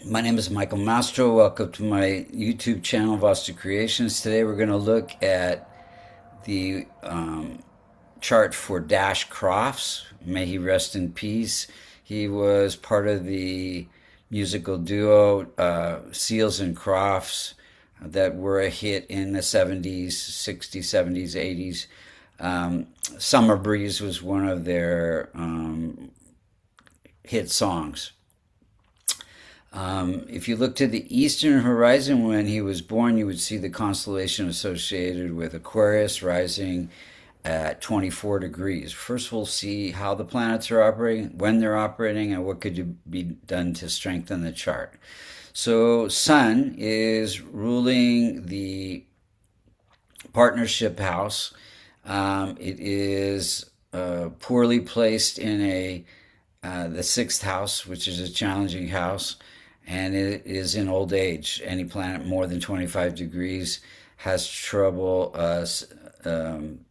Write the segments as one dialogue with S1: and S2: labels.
S1: My name is Michael Mastro. Welcome to my YouTube channel, Vastu Creations. Today we're going to look at the chart for Dash Crofts. May he rest in peace. He was part of the musical duo Seals and Crofts that were a hit in the 70s, 60s, 70s, 80s. Summer Breeze was one of their hit songs. If you look to the eastern horizon when he was born, you would see the constellation associated with Aquarius rising at 24 degrees. First, we'll see how the planets are operating, when they're operating, and what could be done to strengthen the chart. So, Sun is ruling the partnership house. It is poorly placed in the sixth house, which is a challenging house, and it is in old age. Any planet more than 25 degrees has trouble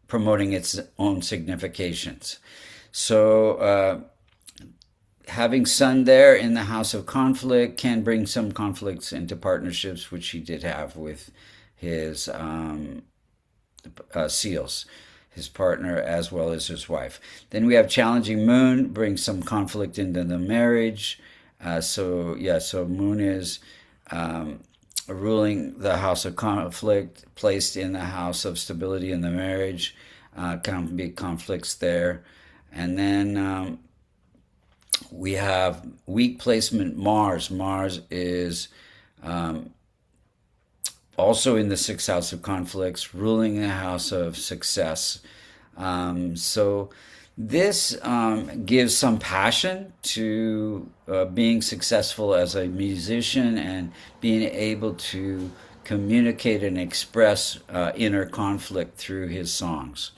S1: promoting its own significations. So, having Sun there in the house of conflict can bring some conflicts into partnerships, which he did have with his Seals, his partner, as well as his wife. Then we have challenging Moon, brings some conflict into the marriage. So Moon is ruling the house of conflict, placed in the house of stability in the marriage. Can be conflicts there. And then we have weak placement Mars. Mars is also in the sixth house of conflicts, ruling the house of success. So this gives some passion to being successful as a musician and being able to communicate and express inner conflict through his songs.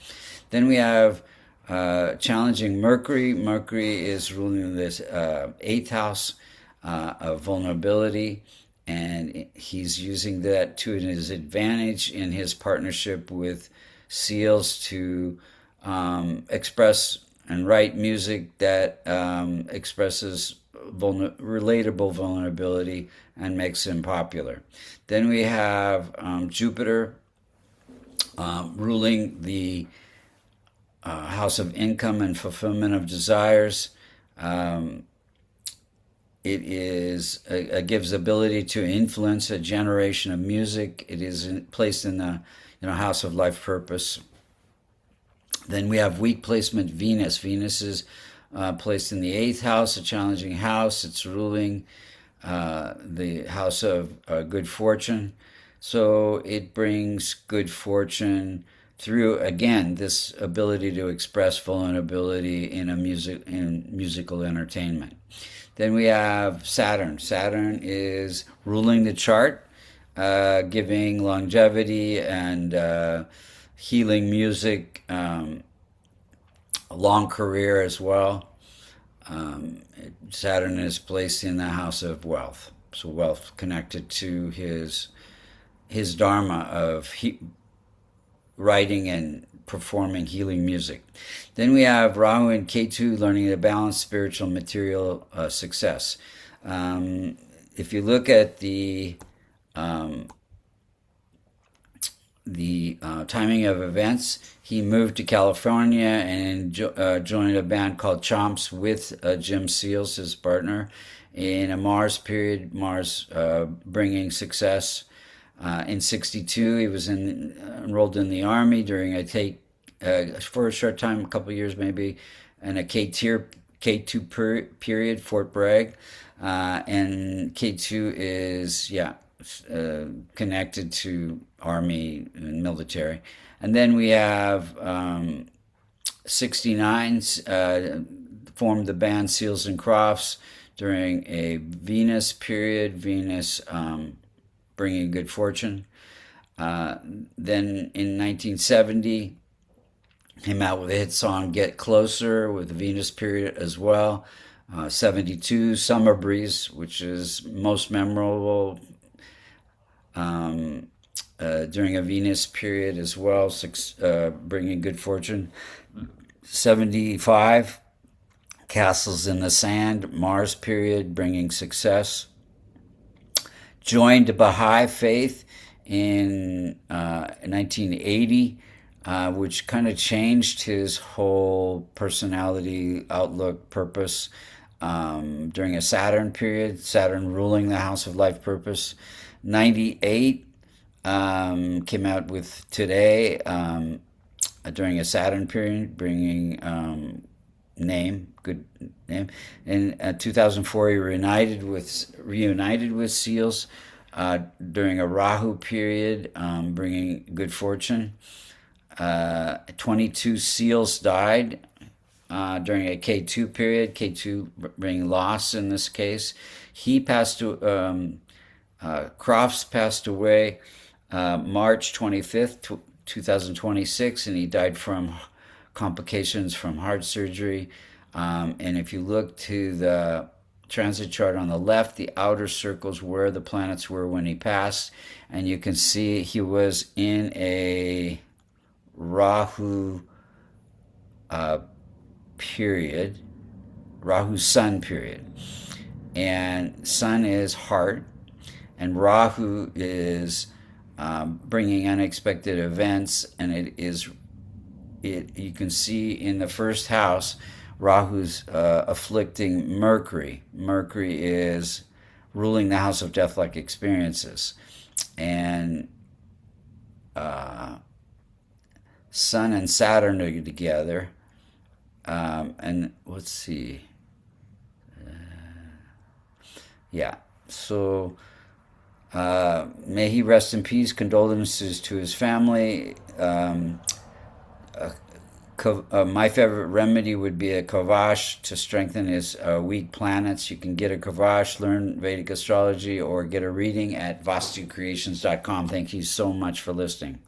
S1: Then we have challenging Mercury. Mercury is ruling this eighth house of vulnerability, and he's using that to his advantage in his partnership with Seals to express and write music that expresses relatable vulnerability and makes him popular. Then we have Jupiter ruling the house of income and fulfillment of desires. It gives ability to influence a generation of music. It is placed in the house of life purpose. Then we have weak placement Venus. Venus is placed in the eighth house, a challenging house. It's ruling the house of good fortune. So it brings good fortune through, again, this ability to express vulnerability in musical entertainment. Then we have Saturn. Saturn is ruling the chart, giving longevity and healing music, a long career as well. Saturn is placed in the house of wealth. So wealth connected to his dharma of writing and performing healing music. Then we have Rahu and Ketu learning to balance spiritual and material success. If you look at the timing of events, he moved to California and joined a band called Chomps with Jim Seals, his partner, in a Mars period, Mars bringing success. In '62, he was enrolled in the Army during for a short time, a couple of years maybe, in a K2 period, Fort Bragg. And K2 is, connected to Army and military. And then we have 69 formed the band Seals and Crofts during a Venus period, Venus bringing good fortune. Then in 1970, came out with a hit song, Get Closer, with the Venus period as well. 72, Summer Breeze, which is most memorable during a Venus period as well, bringing good fortune. 75, Castles in the Sand, Mars period, bringing success. joined Baha'i faith in 1980, which kind of changed his whole personality, outlook, purpose during a Saturn period, Saturn ruling the house of life purpose. 98 came out with Today during a Saturn period, bringing good name. In 2004, he reunited with seals during a Rahu period, bringing good fortune. 22 seals died during a K2 period. K2 bringing loss in this case. He passed. Crofts passed away March 25th, 2026, and he died from complications from heart surgery. And if you look to the transit chart on the left, the outer circles where the planets were when he passed, and you can see he was in a Rahu period, Rahu Sun period. And Sun is heart, and Rahu is bringing unexpected events, and you can see in the first house, Rahu's afflicting Mercury. Mercury is ruling the house of death-like experiences. And Sun and Saturn are together. And let's see. Yeah. So may he rest in peace. Condolences to his family. My favorite remedy would be a kavash to strengthen his weak planets. You can get a kavash, learn Vedic astrology, or get a reading at vastucreations.com. Thank you so much for listening.